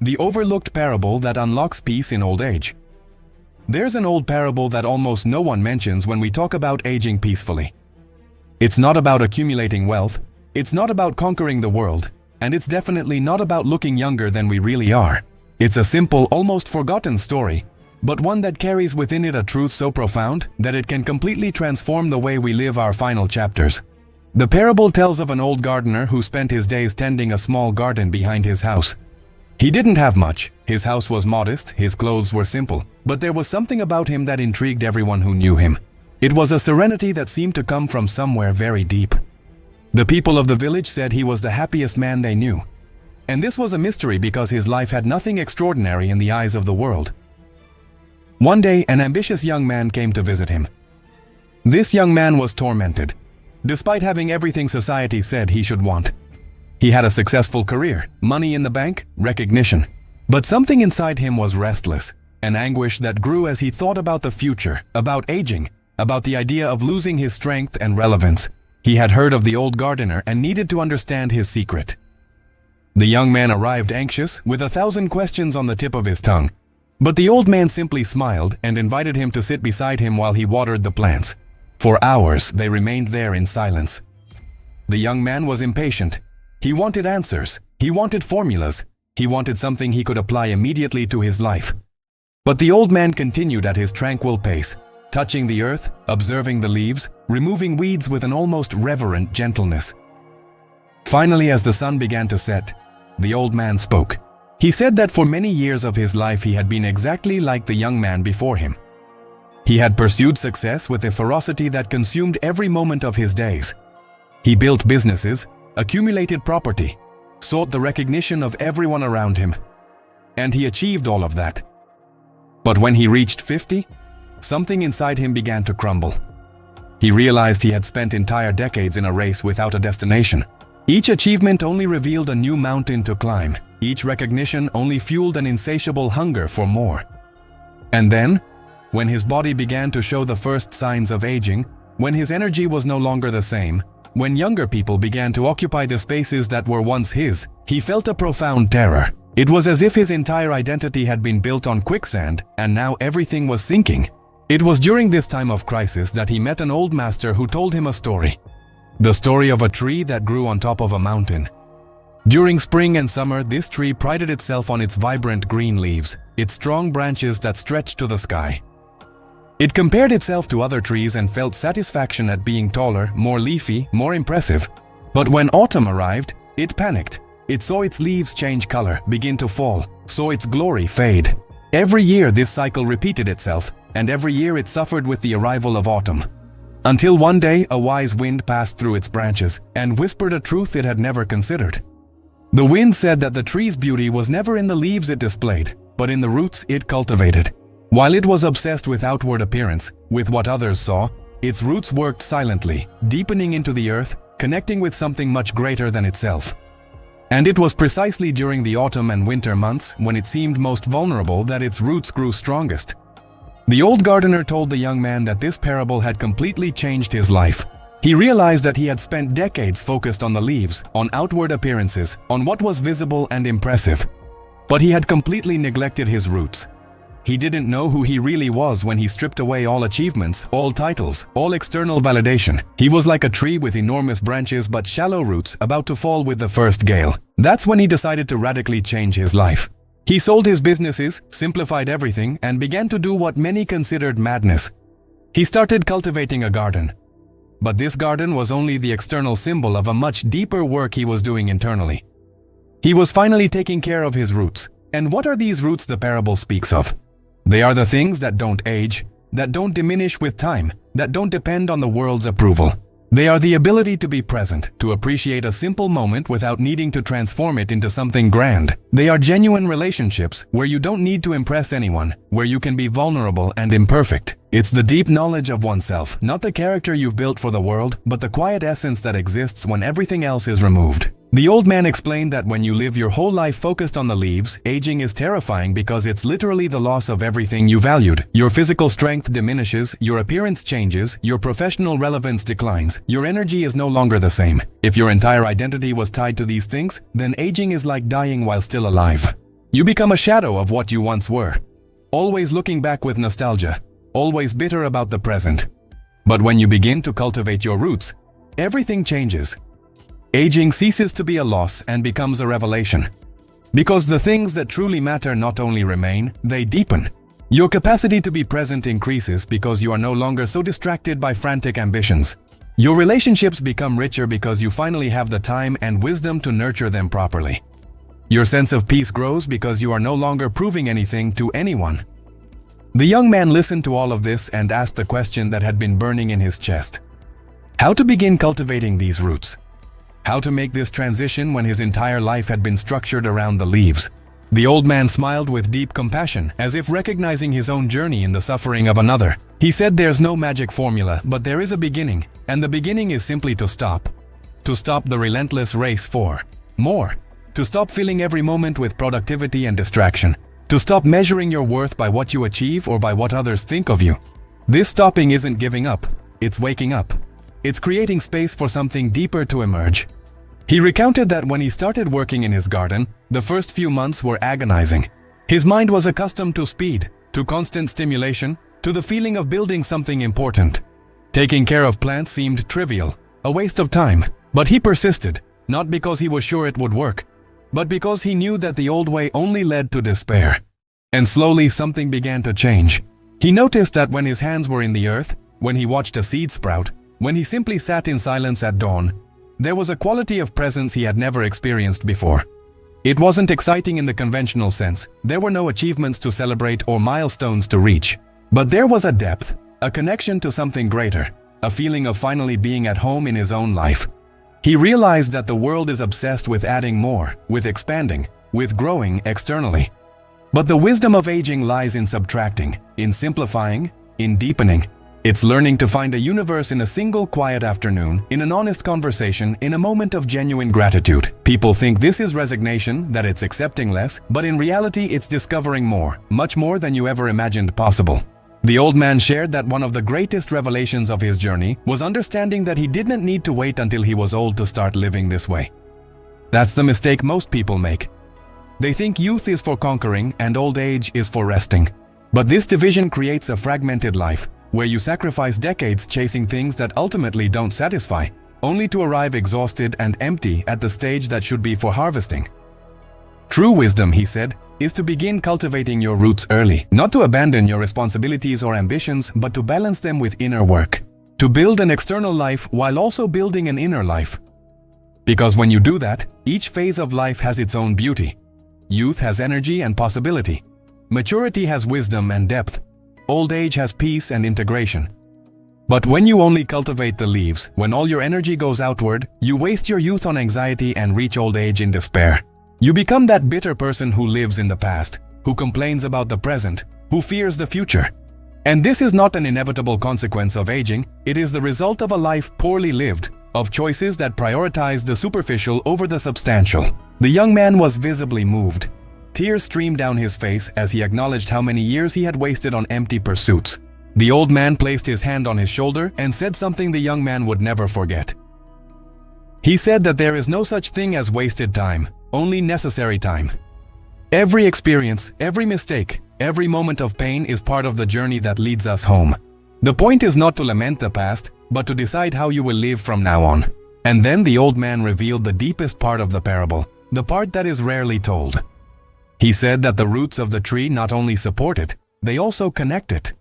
The overlooked parable that unlocks peace in old age. There's an old parable that almost no one mentions when we talk about aging peacefully. It's not about accumulating wealth, it's not about conquering the world, and it's definitely not about looking younger than we really are. It's a simple, almost forgotten story, but one that carries within it a truth so profound that it can completely transform the way we live our final chapters. The parable tells of an old gardener who spent his days tending a small garden behind his house. He didn't have much, his house was modest, his clothes were simple, but there was something about him that intrigued everyone who knew him. It was a serenity that seemed to come from somewhere very deep. The people of the village said he was the happiest man they knew. And this was a mystery because his life had nothing extraordinary in the eyes of the world. One day, an ambitious young man came to visit him. This young man was tormented, despite having everything society said he should want. He had a successful career, money in the bank, recognition. But something inside him was restless, an anguish that grew as he thought about the future, about aging, about the idea of losing his strength and relevance. He had heard of the old gardener and needed to understand his secret. The young man arrived anxious, with 1,000 questions on the tip of his tongue. But the old man simply smiled and invited him to sit beside him while he watered the plants. For hours, they remained there in silence. The young man was impatient. He wanted answers. He wanted formulas. He wanted something he could apply immediately to his life. But the old man continued at his tranquil pace, touching the earth, observing the leaves, removing weeds with an almost reverent gentleness. Finally, as the sun began to set, the old man spoke. He said that for many years of his life he had been exactly like the young man before him. He had pursued success with a ferocity that consumed every moment of his days. He built businesses, accumulated property, sought the recognition of everyone around him. And he achieved all of that. But when he reached 50, something inside him began to crumble. He realized he had spent entire decades in a race without a destination. Each achievement only revealed a new mountain to climb. Each recognition only fueled an insatiable hunger for more. And then, when his body began to show the first signs of aging, when his energy was no longer the same, when younger people began to occupy the spaces that were once his, he felt a profound terror. It was as if his entire identity had been built on quicksand, and now everything was sinking. It was during this time of crisis that he met an old master who told him a story. The story of a tree that grew on top of a mountain. During spring and summer, this tree prided itself on its vibrant green leaves, its strong branches that stretched to the sky. It compared itself to other trees and felt satisfaction at being taller, more leafy, more impressive. But when autumn arrived, it panicked. It saw its leaves change color, begin to fall, saw its glory fade. Every year this cycle repeated itself, and every year it suffered with the arrival of autumn. Until one day a wise wind passed through its branches and whispered a truth it had never considered. The wind said that the tree's beauty was never in the leaves it displayed, but in the roots it cultivated. While it was obsessed with outward appearance, with what others saw, its roots worked silently, deepening into the earth, connecting with something much greater than itself. And it was precisely during the autumn and winter months, when it seemed most vulnerable, that its roots grew strongest. The old gardener told the young man that this parable had completely changed his life. He realized that he had spent decades focused on the leaves, on outward appearances, on what was visible and impressive. But he had completely neglected his roots. He didn't know who he really was when he stripped away all achievements, all titles, all external validation. He was like a tree with enormous branches but shallow roots about to fall with the first gale. That's when he decided to radically change his life. He sold his businesses, simplified everything, and began to do what many considered madness. He started cultivating a garden. But this garden was only the external symbol of a much deeper work he was doing internally. He was finally taking care of his roots. And what are these roots the parable speaks of? They are the things that don't age, that don't diminish with time, that don't depend on the world's approval. They are the ability to be present, to appreciate a simple moment without needing to transform it into something grand. They are genuine relationships where you don't need to impress anyone, where you can be vulnerable and imperfect. It's the deep knowledge of oneself, not the character you've built for the world, but the quiet essence that exists when everything else is removed. The old man explained that when you live your whole life focused on the leaves, aging is terrifying because it's literally the loss of everything you valued. Your physical strength diminishes, your appearance changes, your professional relevance declines, your energy is no longer the same. If your entire identity was tied to these things, then aging is like dying while still alive. You become a shadow of what you once were, always looking back with nostalgia, always bitter about the present. But when you begin to cultivate your roots, everything changes. Aging ceases to be a loss and becomes a revelation. Because the things that truly matter not only remain, they deepen. Your capacity to be present increases because you are no longer so distracted by frantic ambitions. Your relationships become richer because you finally have the time and wisdom to nurture them properly. Your sense of peace grows because you are no longer proving anything to anyone. The young man listened to all of this and asked the question that had been burning in his chest. How to begin cultivating these roots? How to make this transition when his entire life had been structured around the leaves? The old man smiled with deep compassion, as if recognizing his own journey in the suffering of another. He said, "There's no magic formula, but there is a beginning, and the beginning is simply to stop. To stop the relentless race for more. To stop filling every moment with productivity and distraction. To stop measuring your worth by what you achieve or by what others think of you. This stopping isn't giving up, it's waking up. It's creating space for something deeper to emerge." He recounted that when he started working in his garden, the first few months were agonizing. His mind was accustomed to speed, to constant stimulation, to the feeling of building something important. Taking care of plants seemed trivial, a waste of time. But he persisted, not because he was sure it would work, but because he knew that the old way only led to despair. And slowly something began to change. He noticed that when his hands were in the earth, when he watched a seed sprout, when he simply sat in silence at dawn, there was a quality of presence he had never experienced before. It wasn't exciting in the conventional sense. There were no achievements to celebrate or milestones to reach. But there was a depth, a connection to something greater, a feeling of finally being at home in his own life. He realized that the world is obsessed with adding more, with expanding, with growing externally. But the wisdom of aging lies in subtracting, in simplifying, in deepening. It's learning to find a universe in a single quiet afternoon, in an honest conversation, in a moment of genuine gratitude. People think this is resignation, that it's accepting less, but in reality it's discovering more, much more than you ever imagined possible. The old man shared that one of the greatest revelations of his journey was understanding that he didn't need to wait until he was old to start living this way. That's the mistake most people make. They think youth is for conquering and old age is for resting. But this division creates a fragmented life, where you sacrifice decades chasing things that ultimately don't satisfy, only to arrive exhausted and empty at the stage that should be for harvesting. True wisdom, he said, is to begin cultivating your roots early, not to abandon your responsibilities or ambitions, but to balance them with inner work, to build an external life while also building an inner life. Because when you do that, each phase of life has its own beauty. Youth has energy and possibility. Maturity has wisdom and depth. Old age has peace and integration. But when you only cultivate the leaves, when all your energy goes outward, you waste your youth on anxiety and reach old age in despair. You become that bitter person who lives in the past, who complains about the present, who fears the future. And this is not an inevitable consequence of aging, it is the result of a life poorly lived, of choices that prioritize the superficial over the substantial. The young man was visibly moved. Tears streamed down his face as he acknowledged how many years he had wasted on empty pursuits. The old man placed his hand on his shoulder and said something the young man would never forget. He said that there is no such thing as wasted time, only necessary time. Every experience, every mistake, every moment of pain is part of the journey that leads us home. The point is not to lament the past, but to decide how you will live from now on. And then the old man revealed the deepest part of the parable, the part that is rarely told. He said that the roots of the tree not only support it, they also connect it.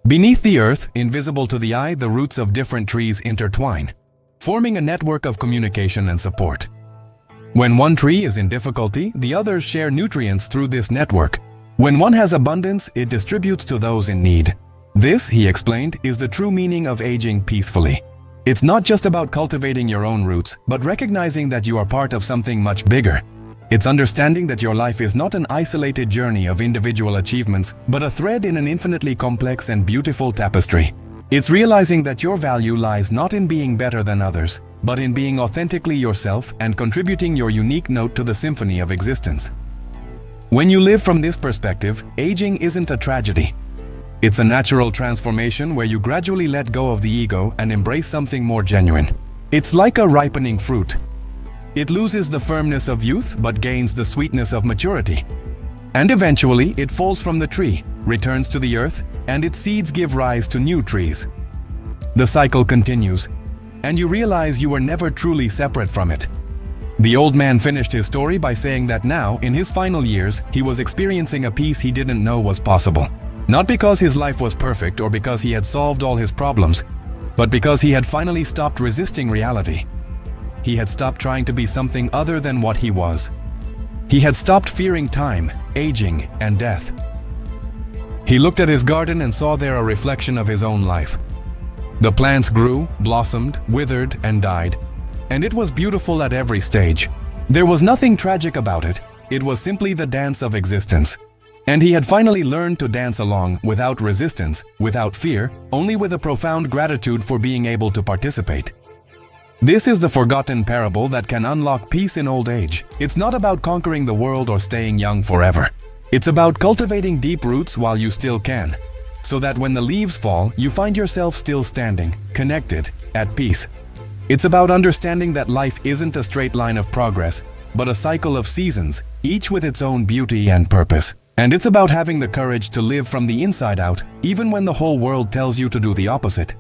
Beneath the earth, invisible to the eye, the roots of different trees intertwine, forming a network of communication and support. When one tree is in difficulty, the others share nutrients through this network. When one has abundance, it distributes to those in need. This, he explained, is the true meaning of aging peacefully. It's not just about cultivating your own roots, but recognizing that you are part of something much bigger. It's understanding that your life is not an isolated journey of individual achievements, but a thread in an infinitely complex and beautiful tapestry. It's realizing that your value lies not in being better than others, but in being authentically yourself and contributing your unique note to the symphony of existence. When you live from this perspective, aging isn't a tragedy. It's a natural transformation where you gradually let go of the ego and embrace something more genuine. It's like a ripening fruit. It loses the firmness of youth but gains the sweetness of maturity. And eventually, it falls from the tree, returns to the earth, and its seeds give rise to new trees. The cycle continues, and you realize you were never truly separate from it. The old man finished his story by saying that now, in his final years, he was experiencing a peace he didn't know was possible. Not because his life was perfect or because he had solved all his problems, but because he had finally stopped resisting reality. He had stopped trying to be something other than what he was. He had stopped fearing time, aging, and death. He looked at his garden and saw there a reflection of his own life. The plants grew, blossomed, withered, and died, and it was beautiful at every stage. There was nothing tragic about it. It was simply the dance of existence. And he had finally learned to dance along without resistance, without fear, only with a profound gratitude for being able to participate. This is the forgotten parable that can unlock peace in old age. It's not about conquering the world or staying young forever. It's about cultivating deep roots while you still can, so that when the leaves fall, you find yourself still standing, connected, at peace. It's about understanding that life isn't a straight line of progress, but a cycle of seasons, each with its own beauty and purpose. And it's about having the courage to live from the inside out, even when the whole world tells you to do the opposite.